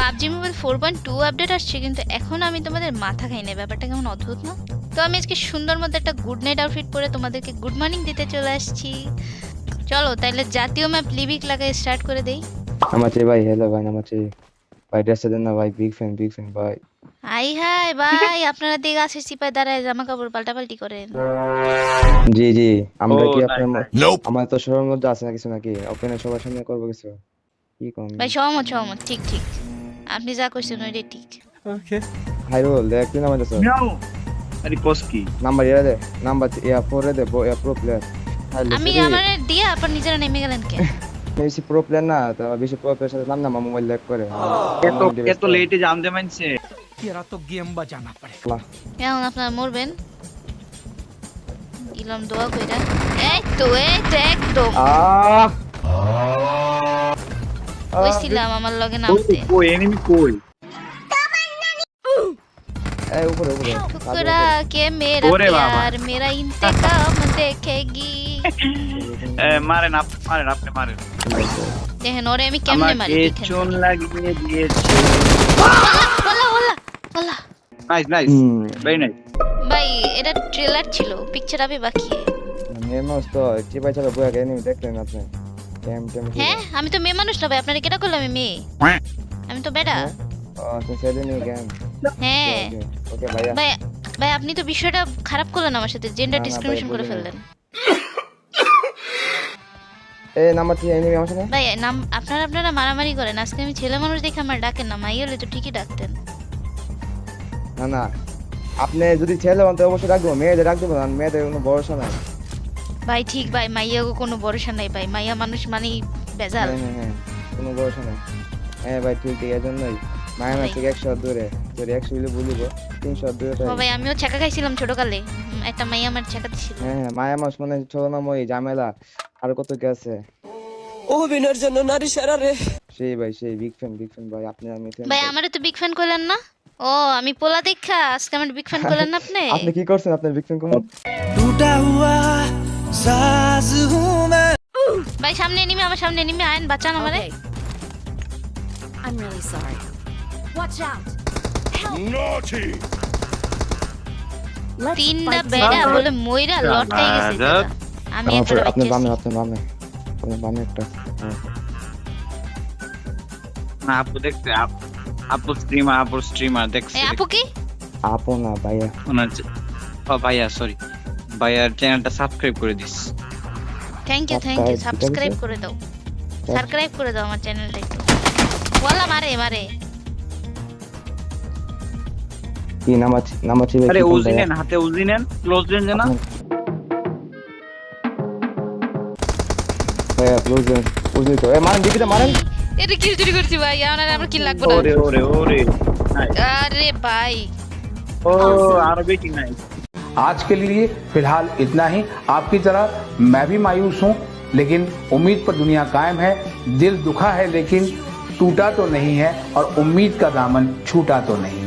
PUBG mobile 4.2 update আসছে, কিন্তু এখন আমি তোমাদের মাথা খাই না। ব্যাপারটা কেমন অদ্ভুত না? তো আমি আজকে সুন্দর মধ্যে একটা গুড নাইট আউটফিট পরে তোমাদেরকে গুড মর্নিং দিতে চলে আসছি। চলো তাইলে জাতীয় ম্যাপ লিবিক লাগাই স্টার্ট করে দেই। নামাচ্ছি ভাই, হ্যালো ভাই, নামাচ্ছি ভাই, ড্রেসটা দেন না ভাই, বিগ ফ্যান ভাই। হাই হাই ভাই, আপনারা দিকে গাছের চিপায় দাঁড়ায় জামা কাপড় পাল্টাপাল্টি করেন। জি জি, আমরা ও কি নাই আপনার নাই। আমার তো শহরের মধ্যে আছে না কিছু নাকি, ওপেনে সবার সামনে করবো কিছু, কি কম ভাই সহমত সহমত, ঠিক ঠিক, আপনি যা করছেন ওইটাই ঠিক। Okay. হাইরোল দেখ তুই নামাইতেছ No. আরে কোস কি? নাম্বার ইয়া দে, নাম্বার ইয়া 4 দে, প্রো প্লেয়ার আমি আমার দিয়ে আপনার নিজেরা নেমে গেলেন কে? বেশি প্রো প্লেয়ার না তো, বেশি প্রো প্লেয়ার সাথে নাম না, মোবাইল ল্যাগ করে। এত লেটে জানতে মানছে। तेरा तो गेम बजाना पड़ेगा। এখন আপনারা মরবেন, দিলাম দোয়া কইরা। এই তো একদম আহ কইছিলাম আমার লগে নামতে। কই এনিমি কই? এই উপরে ठुकरा के मेरा ओरे बाबा। प्यार मेरा इंतकाम देखेगी। মারেন আপনি মারেন। দেখেন ওরে আমি কেমনে মারি আমাকে দেখেন। চুন লাগিয়ে দিয়েছে। OLA OLA OLA. Nice very nice. ভাই এটা ট্রেলার ছিল, পিকচার আবে বাকি। মেয়ে মানুষ তো চিপাই চাপা বয়া গেনি, দেখলেন আপনি টেম হ্যাঁ আমি তো মেয়ে মানুষ না ভাই, আপনারা কেটা করলাম আমি মেয়ে? আমি তো বেটা। আপনি ছেলে নিয়ে গেম। হ্যাঁ ওকে ভাইয়া, ভাই ভাই আপনি তো বিষয়টা খারাপ করলেন আমার সাথে, জেন্ডার না, না, ডিসক্রিমিনেশন ভাই, করে বলিনি। ফেললেন। এই নাম্বার 3 এনিমি আমার সাথে। ভাই নাম আপনারা মারামারি করেন, আজকে আমি ছেলে মানুষ দেখে আমার ডাকেন না, মাই হলে তো ঠিকই ডাকতেন। না আপনি যদি ছেলে হন তো অবশ্যই রাখবো, মেয়েদের রাখবো না, মেয়েদের কোনো ভরসা নাই। ভাই ঠিক ভাই, মাইয়াগো কোনো ভরসা নাই ভাই, মাইয়া মানুষ মানেই বেজাল। হ্যাঁ কোনো ভরসা নাই। হ্যাঁ ভাই ঠিক এই জন্যই মায়ের ভাই। থেকে 100 দূরে, যদি 100 হইলে বলিব 300 দূরে ও তাই। ভাই আমিও ছাকা খাইছিলাম ছোটকালে, একটা মাইয়া আমার ছাকা দিছিল। হ্যাঁ মায়া মাস মানে ছোট নাম ওই ঝামেলা আর কত কি আছে। অভিনয়ের জন্য নারী সেরা রে। সেই ভাই সেই বিগ ফ্যান ভাই, আপনি আমি fan ভাই ভাই। আমারে তো বিগ ফ্যান কইলেন না। ও আমি পোলা দেখা আজকে আমার বিগ ফ্যান কইলেন না আপনি। আপনি কি করছেন, আপনার বিগ ফ্যান কোন? टूटा हुआ साज हूँ मैं। ভাই সামনে এনিমি, আমার সামনে এনিমি, আইন বাঁচান আমারে। Okay. I'm really sorry. Watch out. Let's তিনটা fight বেড়া together. বলে মইরা লটকাই গেছে দাদা। দাদা। আমি একটা আপনার বামে বাচ্চা। আপনার বামে একটা। না আপু দেখতে আপু স্ট্রিমার দেখছে। এই আপু কি? আপো না ভাইয়া। ওনার ও ভাইয়া সরি ভাইয়ার চ্যানেলটা সাবস্ক্রাইব করে দিস। থ্যাংক ইউ Subscribe, সাবস্ক্রাইব ঠিক আছে? করে দাও, সাবস্ক্রাইব করে দাও আমার চ্যানেলটা একটু। ওয়ালা মারে কি নামাচ্ছি ভাই, আরে কি কোন উজি ভাইয়া? নেন, হাতে উজি নেন, ক্লোজ রেঞ্জ না। ভাইয়া ক্লোজ উজি তো এ মারেন দিকে মারেন। এটা কি চুরি করছি ভাই, আমার কি লাগবে না। ওরে আরে ভাই ও আরো বেশি নাই। आज के लिए फिलहाल इतना ही। आपकी तरह मैं भी मायूस हूं, लेकिन उम्मीद पर दुनिया कायम है। दिल दुखा है लेकिन टूटा तो नहीं है, और उम्मीद का दामन छूटा तो नहीं।